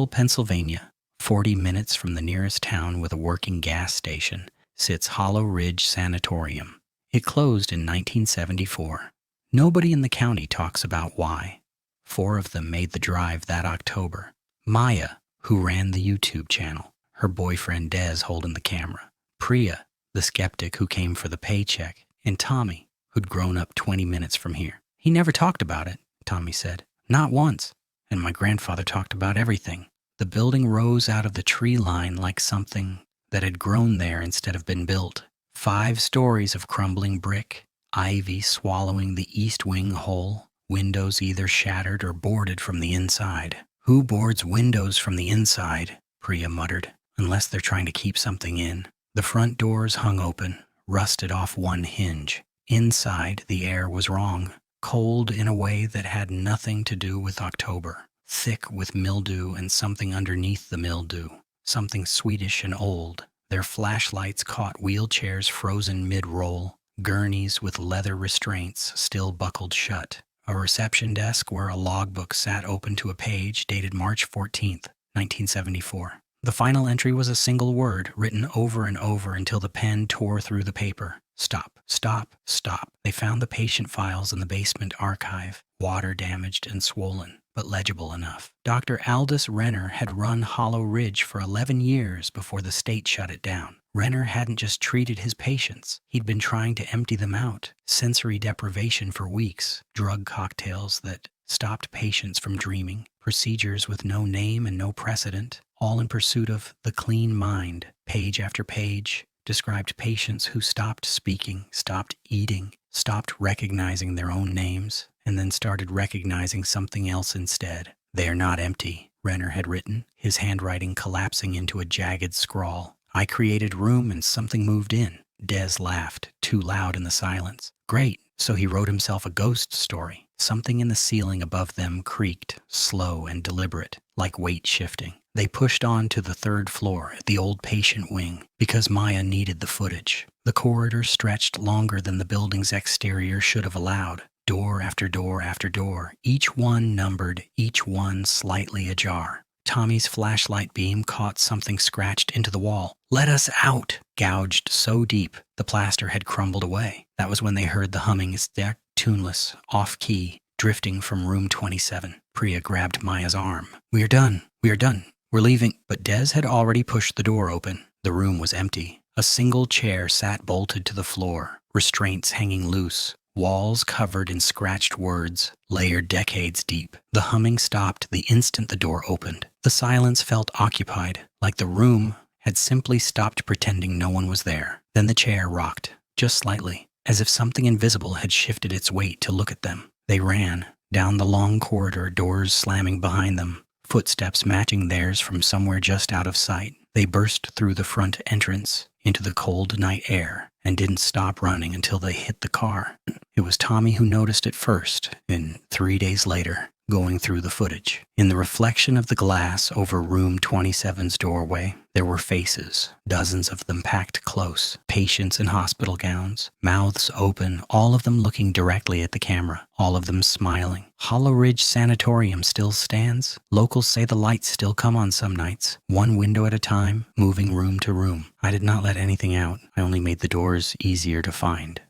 rural Pennsylvania, 40 minutes from the nearest town with a working gas station, sits Hollow Ridge Sanatorium. It closed in 1974. Nobody in the county talks about why. 4 of them made the drive that October. Maya, who ran the YouTube channel, her boyfriend Des holding the camera, Priya, the skeptic who came for the paycheck, and Tommy, who'd grown up 20 minutes from here. He never talked about it, Tommy said. Not once. And my grandfather talked about everything. The building rose out of the tree line like something that had grown there instead of been built. 5 stories of crumbling brick, ivy swallowing the east wing whole, windows either shattered or boarded from the inside. Who boards windows from the inside? Priya muttered, unless they're trying to keep something in. The front doors hung open, rusted off one hinge. Inside, the air was wrong, cold in a way that had nothing to do with October, thick with mildew and something underneath the mildew, something Swedish and old. Their flashlights caught wheelchairs frozen mid-roll, gurneys with leather restraints still buckled shut, a reception desk where a logbook sat open to a page dated March 14th, 1974. The final entry was a single word written over and over until the pen tore through the paper. Stop, stop, stop. They found the patient files in the basement archive, water damaged and swollen, but legible enough. Dr. Aldous Renner had run Hollow Ridge for 11 years before the state shut it down. Renner hadn't just treated his patients. He'd been trying to empty them out. Sensory deprivation for weeks, drug cocktails that stopped patients from dreaming, procedures with no name and no precedent, all in pursuit of the clean mind. Page after page described patients who stopped speaking, stopped eating, stopped recognizing their own names, and then started recognizing something else instead. They're not empty, Renner had written, his handwriting collapsing into a jagged scrawl. I created room and something moved in. Des laughed, too loud in the silence. Great, so he wrote himself a ghost story. Something in the ceiling above them creaked, slow and deliberate, like weight shifting. They pushed on to the 3rd floor, the old patient wing, because Maya needed the footage. The corridor stretched longer than the building's exterior should have allowed. Door after door after door, each one numbered, each one slightly ajar. Tommy's flashlight beam caught something scratched into the wall. Let us out! Gouged so deep, the plaster had crumbled away. That was when they heard the humming, tuneless, off-key, drifting from room 27. Priya grabbed Maya's arm. We are done. We are done. We're leaving. But Des had already pushed the door open. The room was empty. A single chair sat bolted to the floor, restraints hanging loose. Walls covered in scratched words, layered decades deep. The humming stopped the instant the door opened. The silence felt occupied, like the room had simply stopped pretending no one was there. Then the chair rocked, just slightly, as if something invisible had shifted its weight to look at them. They ran, down the long corridor, doors slamming behind them, footsteps matching theirs from somewhere just out of sight. They burst through the front entrance into the cold night air and didn't stop running until they hit the car. It was Tommy who noticed it first, and 3 days later, going through the footage. In the reflection of the glass over room 27's doorway, there were faces, dozens of them packed close, patients in hospital gowns, mouths open, all of them looking directly at the camera, all of them smiling. Hollow Ridge Sanatorium still stands. Locals say the lights still come on some nights, one window at a time, moving room to room. I did not let anything out. I only made the doors easier to find.